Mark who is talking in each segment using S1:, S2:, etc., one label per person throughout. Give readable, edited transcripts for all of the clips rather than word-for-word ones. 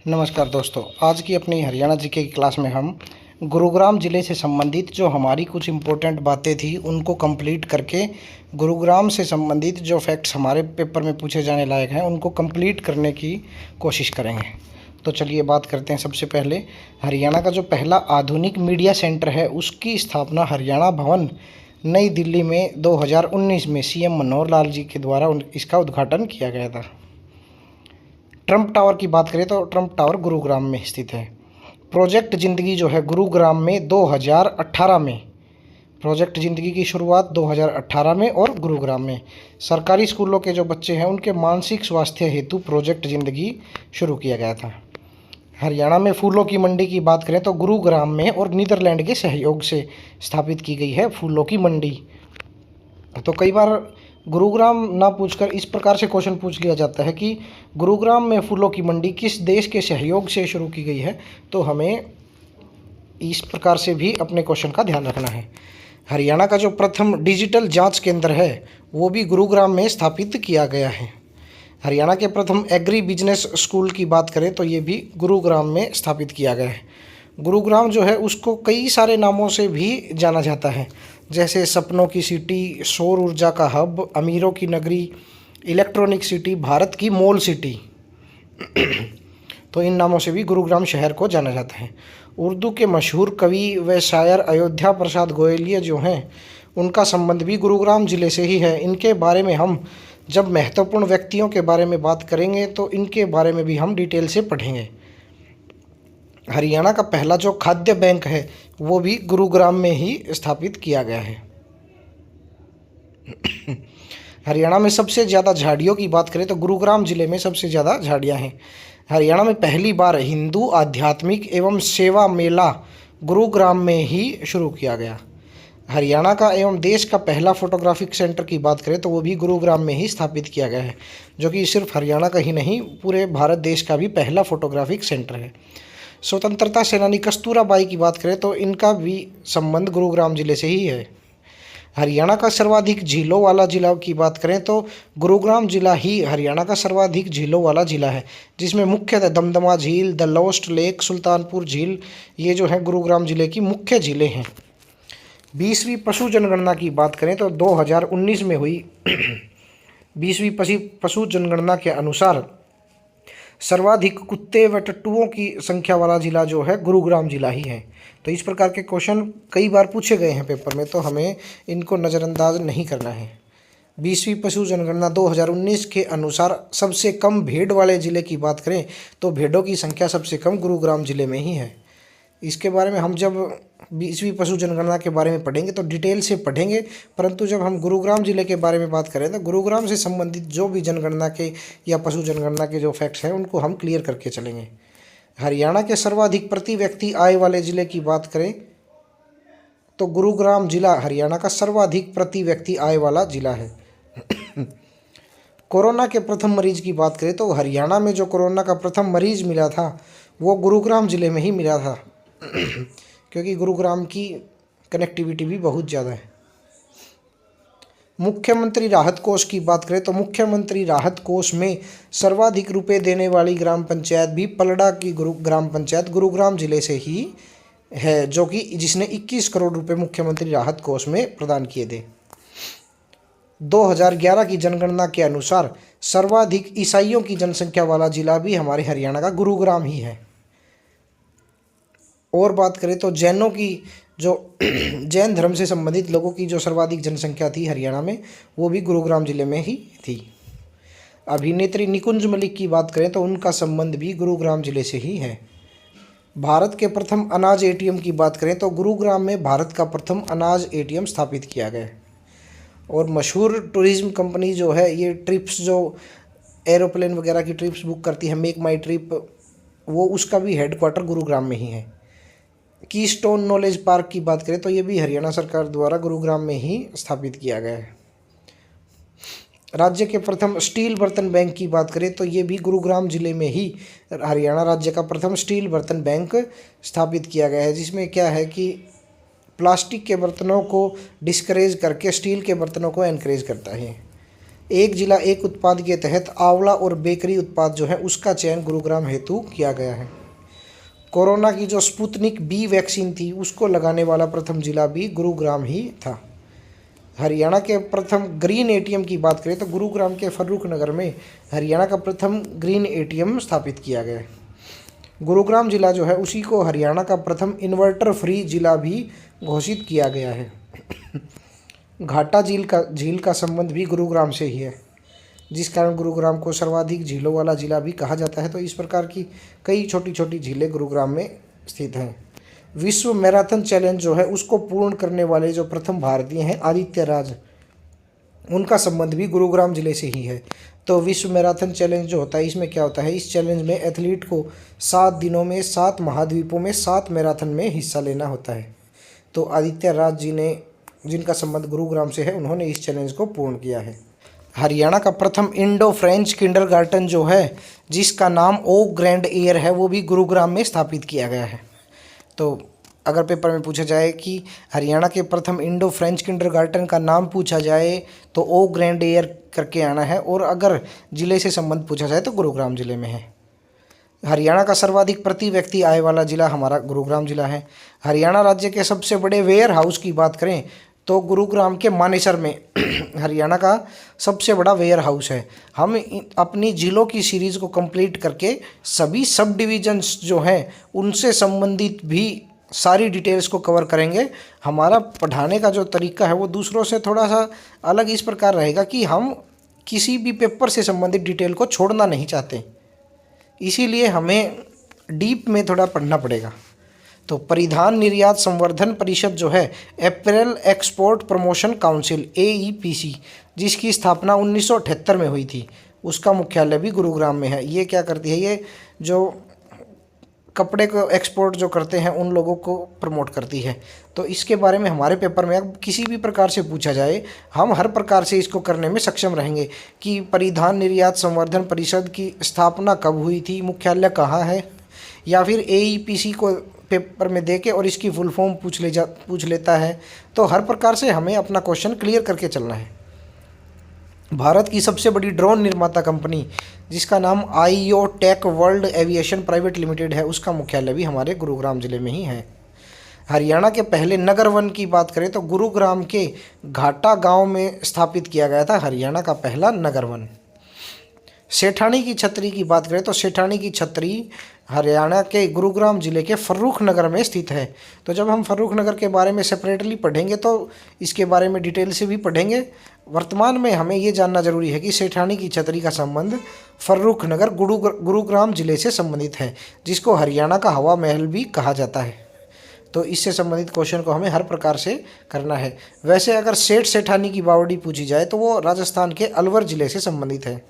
S1: नमस्कार दोस्तों, आज की अपनी हरियाणा जीके की क्लास में हम गुरुग्राम ज़िले से संबंधित जो हमारी कुछ इम्पोर्टेंट बातें थी उनको कंप्लीट करके गुरुग्राम से संबंधित जो फैक्ट्स हमारे पेपर में पूछे जाने लायक हैं उनको कंप्लीट करने की कोशिश करेंगे। तो चलिए बात करते हैं। सबसे पहले हरियाणा का जो पहला आधुनिक मीडिया सेंटर है उसकी स्थापना हरियाणा भवन नई दिल्ली में 2019 में सीएम मनोहर लाल जी के द्वारा इसका उद्घाटन किया गया था। ट्रंप टावर की बात करें तो ट्रंप टावर गुरुग्राम में स्थित है। प्रोजेक्ट ज़िंदगी जो है गुरुग्राम में 2018 में, प्रोजेक्ट ज़िंदगी की शुरुआत 2018 में और गुरुग्राम में सरकारी स्कूलों के जो बच्चे हैं उनके मानसिक स्वास्थ्य हेतु प्रोजेक्ट ज़िंदगी शुरू किया गया था। हरियाणा में फूलों की मंडी की बात करें तो गुरुग्राम में और नीदरलैंड के सहयोग से स्थापित की गई है फूलों की मंडी। तो कई बार गुरुग्राम ना पूछकर इस प्रकार से क्वेश्चन पूछ लिया जाता है कि गुरुग्राम में फूलों की मंडी किस देश के सहयोग से शुरू की गई है, तो हमें इस प्रकार से भी अपने क्वेश्चन का ध्यान रखना है। हरियाणा का जो प्रथम डिजिटल जांच केंद्र है वो भी गुरुग्राम में स्थापित किया गया है। हरियाणा के प्रथम एग्री बिजनेस स्कूल की बात करें तो ये भी गुरुग्राम में स्थापित किया गया है। गुरुग्राम जो है उसको कई सारे नामों से भी जाना जाता है, जैसे सपनों की सिटी, सौर ऊर्जा का हब, अमीरों की नगरी, इलेक्ट्रॉनिक सिटी, भारत की मॉल सिटी। तो इन नामों से भी गुरुग्राम शहर को जाना जाता है। उर्दू के मशहूर कवि व शायर अयोध्या प्रसाद गोयलिया जो हैं उनका संबंध भी गुरुग्राम ज़िले से ही है। इनके बारे में हम जब महत्वपूर्ण व्यक्तियों के बारे में बात करेंगे तो इनके बारे में भी हम डिटेल से पढ़ेंगे। हरियाणा का पहला जो खाद्य बैंक है वो भी गुरुग्राम में ही स्थापित किया गया है। हरियाणा में सबसे ज़्यादा झाड़ियों की बात करें तो गुरुग्राम ज़िले में सबसे ज़्यादा झाड़ियाँ हैं। हरियाणा में पहली बार हिंदू आध्यात्मिक एवं सेवा मेला गुरुग्राम में ही शुरू किया गया। हरियाणा का एवं देश का पहला फोटोग्राफिक सेंटर की बात करें तो वो भी गुरुग्राम में ही स्थापित किया गया है, जो कि सिर्फ हरियाणा का ही नहीं पूरे भारत देश का भी पहला फोटोग्राफिक सेंटर है। स्वतंत्रता सेनानी कस्तूरा बाई की बात करें तो इनका भी संबंध गुरुग्राम ज़िले से ही है। हरियाणा का सर्वाधिक झीलों वाला ज़िला की बात करें तो गुरुग्राम ज़िला ही हरियाणा का सर्वाधिक झीलों वाला ज़िला है, जिसमें मुख्यतः दमदमा झील, द लोस्ट लेक, सुल्तानपुर झील, ये जो है गुरुग्राम ज़िले की मुख्य झीलें हैं। 20वीं पशु जनगणना की बात करें तो 2019 में हुई 20वीं पशु जनगणना के अनुसार सर्वाधिक कुत्ते व टट्टुओं की संख्या वाला ज़िला जो है गुरुग्राम ज़िला ही है। तो इस प्रकार के क्वेश्चन कई बार पूछे गए हैं पेपर में, तो हमें इनको नज़रअंदाज नहीं करना है। 20वीं पशु जनगणना 2019 के अनुसार सबसे कम भेड़ वाले ज़िले की बात करें तो भेड़ों की संख्या सबसे कम गुरुग्राम ज़िले में ही है। इसके बारे में हम जब 20वीं पशु जनगणना के बारे में पढ़ेंगे तो डिटेल से पढ़ेंगे, परंतु जब हम गुरुग्राम ज़िले के बारे में बात करें तो गुरुग्राम से संबंधित जो भी जनगणना के या पशु जनगणना के जो फैक्ट्स हैं उनको हम क्लियर करके चलेंगे। हरियाणा के सर्वाधिक प्रति व्यक्ति आय वाले ज़िले की बात करें तो गुरुग्राम ज़िला हरियाणा का सर्वाधिक प्रति व्यक्ति आय वाला ज़िला है। कोरोना के प्रथम मरीज की बात करें तो हरियाणा में जो कोरोना का प्रथम मरीज मिला था वो गुरुग्राम ज़िले में ही मिला था, क्योंकि गुरुग्राम की कनेक्टिविटी भी बहुत ज़्यादा है। मुख्यमंत्री राहत कोष की बात करें तो मुख्यमंत्री राहत कोष में सर्वाधिक रुपए देने वाली ग्राम पंचायत भी पलड़ा की ग्राम पंचायत गुरुग्राम ज़िले से ही है, जो कि जिसने 21 करोड़ रुपए मुख्यमंत्री राहत कोष में प्रदान किए थे। 2011 की जनगणना के अनुसार सर्वाधिक ईसाइयों की जनसंख्या वाला जिला भी हमारे हरियाणा का गुरुग्राम ही है। और बात करें तो जैनों की जो जैन धर्म से संबंधित लोगों की जो सर्वाधिक जनसंख्या थी हरियाणा में वो भी गुरुग्राम ज़िले में ही थी। अभिनेत्री निकुंज मलिक की बात करें तो उनका संबंध भी गुरुग्राम ज़िले से ही है। भारत के प्रथम अनाज एटीएम की बात करें तो गुरुग्राम में भारत का प्रथम अनाज एटीएम स्थापित किया गया। और मशहूर टूरिज्म कंपनी जो है ये ट्रिप्स जो एरोप्लेन वगैरह की ट्रिप्स बुक करती है, मेक माई ट्रिप, वो उसका भी हेडक्वार्टर गुरुग्राम में ही है। कीस्टोन नॉलेज पार्क की बात करें तो ये भी हरियाणा सरकार द्वारा गुरुग्राम में ही स्थापित किया गया है। राज्य के प्रथम स्टील बर्तन बैंक की बात करें तो ये भी गुरुग्राम ज़िले में ही हरियाणा राज्य का प्रथम स्टील बर्तन बैंक स्थापित किया गया है, जिसमें क्या है कि प्लास्टिक के बर्तनों को डिस्करेज करके स्टील के बर्तनों को एनकरेज करता है। एक जिला एक उत्पाद के तहत आंवला और बेकरी उत्पाद जो है उसका चयन गुरुग्राम हेतु किया गया है। कोरोना की जो स्पुतनिक बी वैक्सीन थी उसको लगाने वाला प्रथम जिला भी गुरुग्राम ही था। हरियाणा के प्रथम ग्रीन एटीएम की बात करें तो गुरुग्राम के फर्रुख नगर में हरियाणा का प्रथम ग्रीन एटीएम स्थापित किया गया है। गुरुग्राम जिला जो है उसी को हरियाणा का प्रथम इन्वर्टर फ्री जिला भी घोषित किया गया है। घाटा झील का संबंध भी गुरुग्राम से ही है, जिस कारण गुरुग्राम को सर्वाधिक झीलों वाला जिला भी कहा जाता है। तो इस प्रकार की कई छोटी छोटी झीलें गुरुग्राम में स्थित हैं। विश्व मैराथन चैलेंज जो है उसको पूर्ण करने वाले जो प्रथम भारतीय हैं आदित्य राज, उनका संबंध भी गुरुग्राम जिले से ही है। तो विश्व मैराथन चैलेंज जो होता है इसमें क्या होता है, इस चैलेंज में एथलीट को 7 दिनों में 7 महाद्वीपों में 7 मैराथन में हिस्सा लेना होता है। तो आदित्य राज जी ने, जिनका संबंध गुरुग्राम से है, उन्होंने इस चैलेंज को पूर्ण किया है। हरियाणा का प्रथम इंडो फ्रेंच किंडरगार्टन जो है, जिसका नाम ओ ग्रैंड एयर है, वो भी गुरुग्राम में स्थापित किया गया है। तो अगर पेपर में पूछा जाए कि हरियाणा के प्रथम इंडो फ्रेंच किंडरगार्टन का नाम पूछा जाए तो ओ ग्रैंड एयर करके आना है, और अगर ज़िले से संबंध पूछा जाए तो गुरुग्राम ज़िले में है। हरियाणा का सर्वाधिक प्रति व्यक्ति आय वाला ज़िला हमारा गुरुग्राम ज़िला है। हरियाणा राज्य के सबसे बड़े वेयर हाउस की बात करें तो गुरुग्राम के मानेसर में हरियाणा का सबसे बड़ा वेयर हाउस है। हम अपनी ज़िलों की सीरीज़ को कंप्लीट करके सभी सब डिविजन्स जो हैं उनसे संबंधित भी सारी डिटेल्स को कवर करेंगे। हमारा पढ़ाने का जो तरीका है वो दूसरों से थोड़ा सा अलग इस प्रकार रहेगा कि हम किसी भी पेपर से संबंधित डिटेल को छोड़ना नहीं चाहते, इसीलिए हमें डीप में थोड़ा पढ़ना पड़ेगा। तो परिधान निर्यात संवर्धन परिषद जो है apparel export promotion council AEPC, जिसकी स्थापना 1978 में हुई थी, उसका मुख्यालय भी गुरुग्राम में है। ये क्या करती है, ये जो कपड़े को एक्सपोर्ट जो करते हैं उन लोगों को प्रमोट करती है। तो इसके बारे में हमारे पेपर में अब किसी भी प्रकार से पूछा जाए, हम हर प्रकार से इसको करने में सक्षम रहेंगे कि परिधान निर्यात संवर्धन परिषद की स्थापना कब हुई थी, मुख्यालय कहाँ है, या फिर AEPC को पेपर में दे के और इसकी फुल फॉर्म पूछ लेता है। तो हर प्रकार से हमें अपना क्वेश्चन क्लियर करके चलना है। भारत की सबसे बड़ी ड्रोन निर्माता कंपनी जिसका नाम IO tech world aviation private limited है, उसका मुख्यालय भी हमारे गुरुग्राम ज़िले में ही है। हरियाणा के पहले नगर वन की बात करें तो गुरुग्राम के घाटा गांव में स्थापित किया गया था हरियाणा का पहला नगर वन। सेठानी की छतरी की बात करें तो सेठानी की छतरी हरियाणा के गुरुग्राम ज़िले के फर्रुख नगर में स्थित है। तो जब हम फर्रुख नगर के बारे में सेपरेटली पढ़ेंगे तो इसके बारे में डिटेल से भी पढ़ेंगे। वर्तमान में हमें ये जानना जरूरी है कि सेठानी की छतरी का संबंध फर्रुख नगर गुरुग्राम ज़िले से संबंधित है, जिसको हरियाणा का हवा महल भी कहा जाता है। तो इससे संबंधित क्वेश्चन को हमें हर प्रकार से करना है। वैसे अगर सेठानी की बावड़ी पूछी जाए तो वो राजस्थान के अलवर ज़िले से संबंधित है,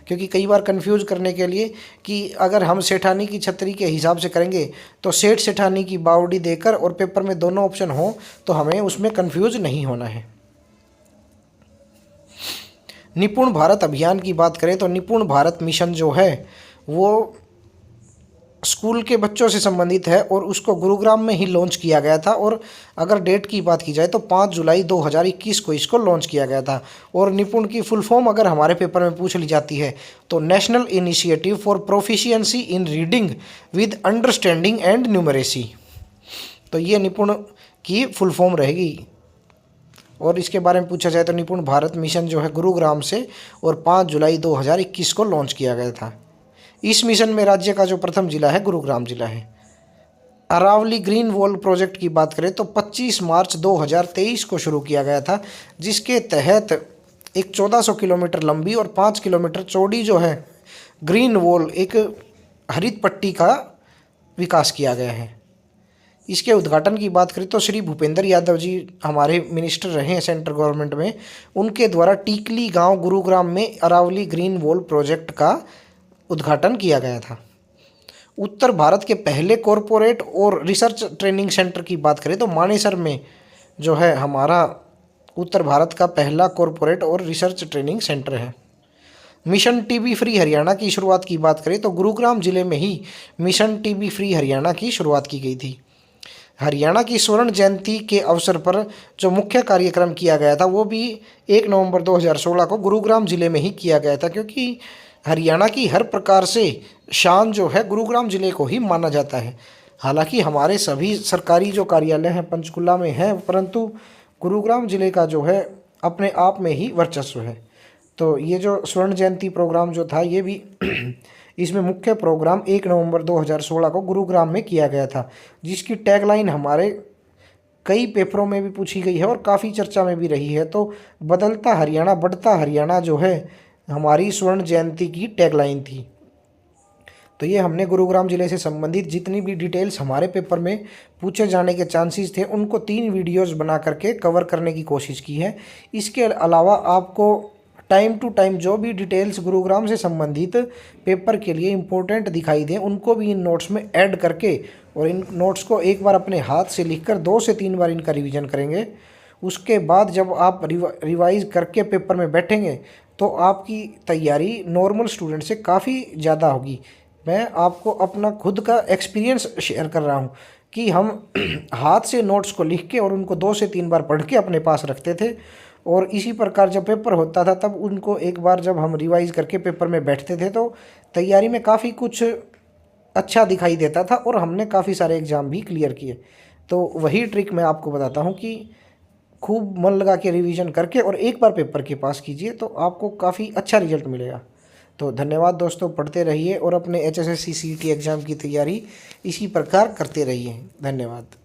S1: क्योंकि कई बार कंफ्यूज करने के लिए कि अगर हम सेठानी की छतरी के हिसाब से करेंगे तो सेठानी की बावड़ी देकर और पेपर में दोनों ऑप्शन हो तो हमें उसमें कंफ्यूज नहीं होना है। निपुण भारत अभियान की बात करें तो निपुण भारत मिशन जो है वो स्कूल के बच्चों से संबंधित है और उसको गुरुग्राम में ही लॉन्च किया गया था। और अगर डेट की बात की जाए तो 5 जुलाई 2021 को इसको लॉन्च किया गया था। और निपुण की फुल फॉर्म अगर हमारे पेपर में पूछ ली जाती है तो national initiative for proficiency in reading with understanding and numeracy. तो ये निपुण की फुल फॉर्म रहेगी। और इसके बारे में पूछा जाए तो निपुण भारत मिशन जो है गुरुग्राम से और 5 जुलाई 2021 को लॉन्च किया गया था। इस मिशन में राज्य का जो प्रथम जिला है गुरुग्राम जिला है। अरावली ग्रीन वॉल प्रोजेक्ट की बात करें तो 25 मार्च 2023 को शुरू किया गया था, जिसके तहत एक 1400 किलोमीटर लंबी और 5 किलोमीटर चौड़ी जो है ग्रीन वॉल, एक हरित पट्टी का विकास किया गया है। इसके उद्घाटन की बात करें तो श्री भूपेंद्र यादव जी हमारे मिनिस्टर रहे हैं सेंट्रल गवर्नमेंट में, उनके द्वारा टीकली गांव गुरुग्राम में अरावली ग्रीन वॉल प्रोजेक्ट का उद्घाटन किया गया था। उत्तर भारत के पहले कॉरपोरेट और रिसर्च ट्रेनिंग सेंटर की बात करें तो मानेसर में जो है हमारा उत्तर भारत का पहला कॉरपोरेट और रिसर्च ट्रेनिंग सेंटर है। मिशन टीबी फ्री हरियाणा की शुरुआत की बात करें तो गुरुग्राम जिले में ही मिशन टीबी फ्री हरियाणा की शुरुआत की गई थी। हरियाणा की स्वर्ण जयंती के अवसर पर जो मुख्य कार्यक्रम किया गया था वो भी 1 नवंबर 2016 को गुरुग्राम ज़िले में ही किया गया था, क्योंकि हरियाणा की हर प्रकार से शान जो है गुरुग्राम ज़िले को ही माना जाता है। हालांकि हमारे सभी सरकारी जो कार्यालय हैं पंचकुला में हैं, परंतु गुरुग्राम ज़िले का जो है अपने आप में ही वर्चस्व है। तो ये जो स्वर्ण जयंती प्रोग्राम जो था ये भी इसमें मुख्य प्रोग्राम 1 नवंबर 2016 को गुरुग्राम में किया गया था, जिसकी टैगलाइन हमारे कई पेपरों में भी पूछी गई है और काफ़ी चर्चा में भी रही है। तो बदलता हरियाणा बढ़ता हरियाणा जो है हमारी स्वर्ण जयंती की टैगलाइन थी। तो ये हमने गुरुग्राम ज़िले से संबंधित जितनी भी डिटेल्स हमारे पेपर में पूछे जाने के चांसेस थे उनको 3 वीडियोस बना करके कवर करने की कोशिश की है। इसके अलावा आपको टाइम टू टाइम जो भी डिटेल्स गुरुग्राम से संबंधित पेपर के लिए इम्पोर्टेंट दिखाई दें उनको भी इन नोट्स में ऐड करके और इन नोट्स को एक बार अपने हाथ से लिखकर 2 से 3 बार इनका रिवीजन करेंगे। उसके बाद जब आप रिवाइज करके पेपर में बैठेंगे तो आपकी तैयारी नॉर्मल स्टूडेंट से काफ़ी ज़्यादा होगी। मैं आपको अपना खुद का एक्सपीरियंस शेयर कर रहा हूँ कि हम हाथ से नोट्स को लिख के और उनको 2 से 3 बार पढ़ के अपने पास रखते थे, और इसी प्रकार जब पेपर होता था तब उनको एक बार जब हम रिवाइज करके पेपर में बैठते थे तो तैयारी में काफ़ी कुछ अच्छा दिखाई देता था और हमने काफ़ी सारे एग्ज़ाम भी क्लियर किए। तो वही ट्रिक मैं आपको बताता हूँ कि खूब मन लगा के रिवीजन करके और एक बार पेपर के पास कीजिए तो आपको काफ़ी अच्छा रिजल्ट मिलेगा। तो धन्यवाद दोस्तों, पढ़ते रहिए और अपने HSSC CET एग्ज़ाम की तैयारी इसी प्रकार करते रहिए। धन्यवाद।